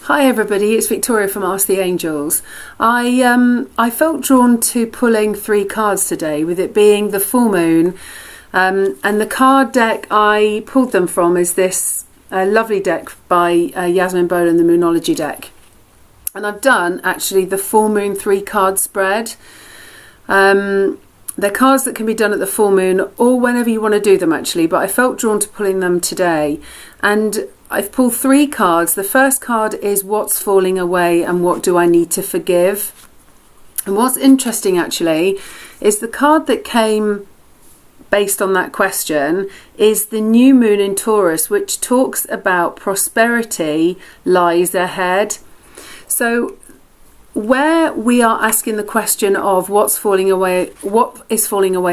Hi everybody, it's Victoria from Ask the Angels. I felt drawn to pulling 3 cards today, with it being the full moon, and the card deck I pulled them from is this lovely deck by Yasmin Boland, the Moonology deck. And I've done actually the full moon 3 card spread. They're cards that can be done at the full moon or whenever you want to do them actually, but I felt drawn to pulling them today. And I've pulled 3 cards. The first card is what's falling away and what do I need to forgive. And what's interesting actually is the card that came based on that question is the new moon in Taurus, which talks about prosperity lies ahead. So where we are asking the question of what is falling away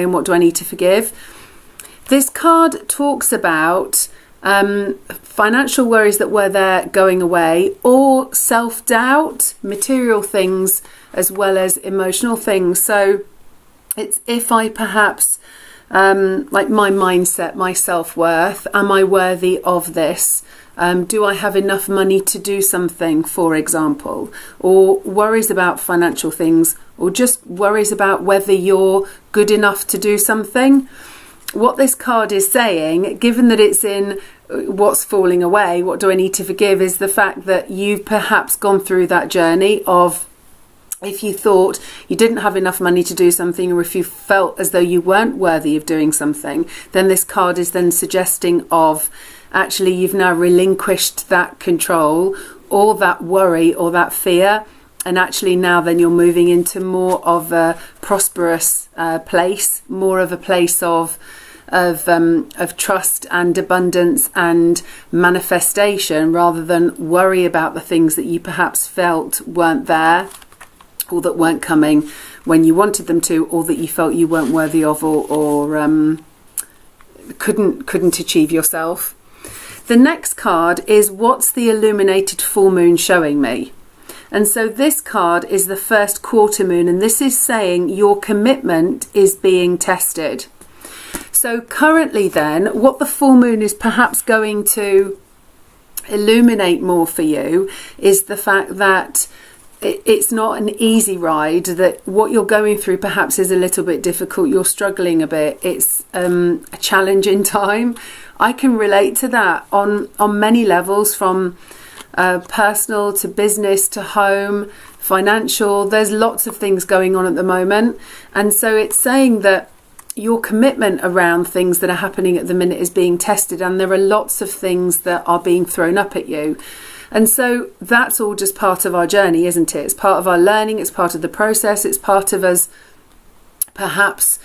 and what do I need to forgive, this card talks about financial worries that were there going away, or self-doubt, material things as well as emotional things. So it's if I perhaps like my mindset, my self-worth, am I worthy of this? Do I have enough money to do something, for example, or worries about financial things, or just worries about whether you're good enough to do something. What this card is saying, given that it's in what's falling away, what do I need to forgive, is the fact that you've perhaps gone through that journey of, if you thought you didn't have enough money to do something, or if you felt as though you weren't worthy of doing something, then this card is then suggesting of actually you've now relinquished that control or that worry or that fear, and actually now then you're moving into more of a prosperous place, more of a place of trust and abundance and manifestation, rather than worry about the things that you perhaps felt weren't there, or that weren't coming when you wanted them to, or that you felt you weren't worthy of, or couldn't achieve yourself. The next card is what's the illuminated full moon showing me? And so this card is the first quarter moon, and this is saying your commitment is being tested. So currently then, what the full moon is perhaps going to illuminate more for you is the fact that it's not an easy ride, that what you're going through perhaps is a little bit difficult, you're struggling a bit, it's a challenging time. I can relate to that on many levels, from personal to business to home, financial. There's lots of things going on at the moment, and so it's saying that your commitment around things that are happening at the minute is being tested, and there are lots of things that are being thrown up at you. And so that's all just part of our journey, isn't it? It's part of our learning, it's part of the process, it's part of us perhaps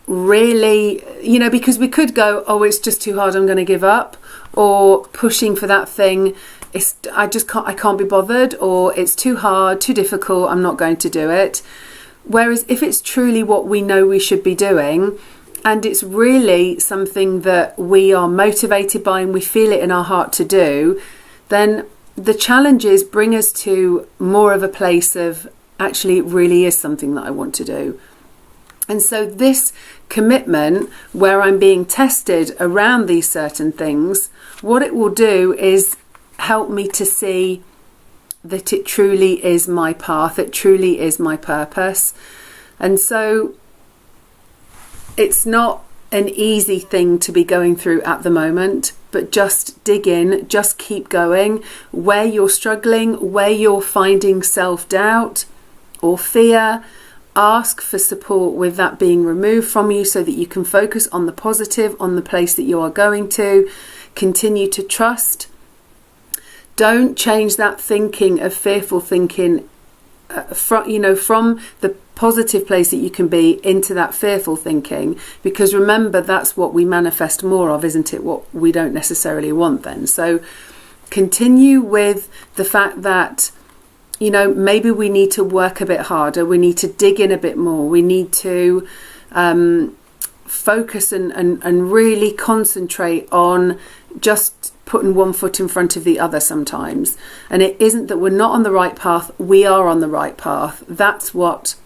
really, because we could go, oh, it's just too hard, I'm going to give up, or pushing for that thing, I can't be bothered, or it's too hard, too difficult, I'm not going to do it. Whereas if it's truly what we know we should be doing, and it's really something that we are motivated by and we feel it in our heart to do, then the challenges bring us to more of a place of, actually it really is something that I want to do. And so this commitment, where I'm being tested around these certain things, what it will do is help me to see that it truly is my path, it truly is my purpose. And so it's not an easy thing to be going through at the moment, but just dig in, just keep going. Where you're struggling, where you're finding self-doubt or fear, ask for support with that being removed from you, so that you can focus on the positive, on the place that you are going to. Continue to trust. Don't change that thinking of fearful thinking from the positive place that you can be into that fearful thinking, because remember, that's what we manifest more of, isn't it? What we don't necessarily want then. So continue with the fact that maybe we need to work a bit harder, we need to dig in a bit more, we need to focus and really concentrate on just putting one foot in front of the other sometimes. And it isn't that we're not on the right path, we are on the right path. That's what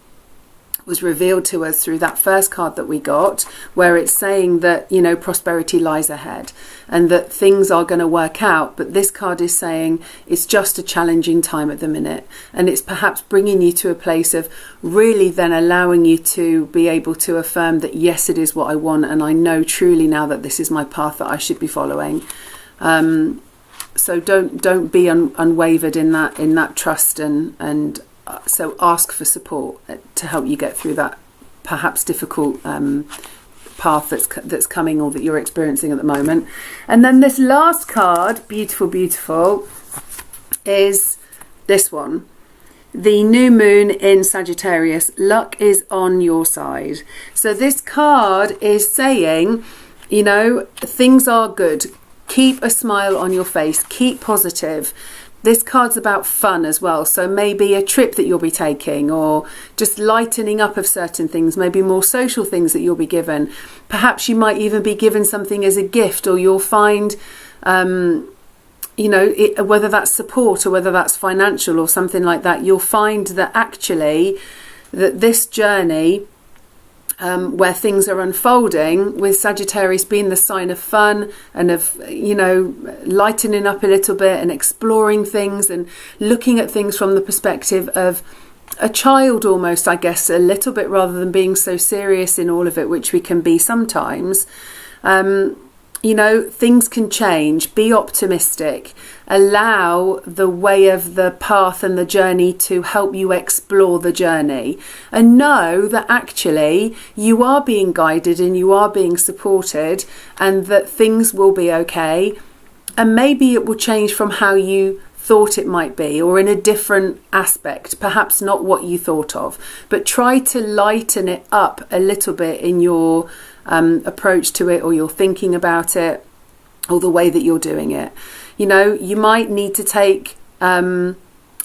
was revealed to us through that first card that we got, where it's saying that, you know, prosperity lies ahead and that things are going to work out. But this card is saying it's just a challenging time at the minute, and it's perhaps bringing you to a place of really then allowing you to be able to affirm that, yes, it is what I want, and I know truly now that this is my path that I should be following. So don't be unwavered in that trust, and so ask for support to help you get through that perhaps difficult path that's coming, or that you're experiencing at the moment. And then this last card, beautiful, is this one. The new moon in Sagittarius. Luck is on your side. So this card is saying, you know, things are good. Keep a smile on your face. Keep positive. This card's about fun as well. So maybe a trip that you'll be taking, or just lightening up of certain things, maybe more social things that you'll be given. Perhaps you might even be given something as a gift, or you'll find, you know, whether that's support or whether that's financial or something like that, you'll find that actually that this journey, where things are unfolding, with Sagittarius being the sign of fun and of, you know, lightening up a little bit and exploring things and looking at things from the perspective of a child almost, I guess, a little bit, rather than being so serious in all of it, which we can be sometimes. You know, things can change. Be optimistic. Allow the way of the path and the journey to help you explore the journey. And know that actually you are being guided and you are being supported, and that things will be okay. And maybe it will change from how you thought it might be, or in a different aspect, perhaps not what you thought of. But try to lighten it up a little bit in your approach to it, or your thinking about it, or the way that you're doing it. You know, you might need to take a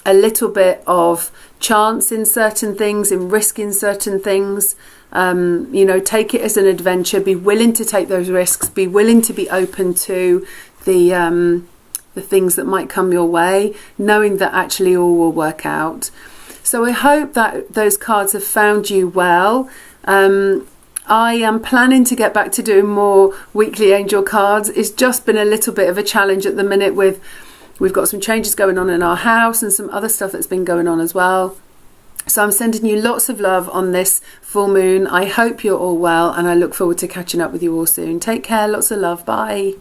little bit of chance in certain things, in risk in certain things. You know, take it as an adventure. Be willing to take those risks. Be willing to be open to the things that might come your way, knowing that actually all will work out. So I hope that those cards have found you well. I am planning to get back to doing more weekly angel cards. It's just been a little bit of a challenge at the minute. We've got some changes going on in our house and some other stuff that's been going on as well. So I'm sending you lots of love on this full moon. I hope you're all well, and I look forward to catching up with you all soon. Take care. Lots of love. Bye.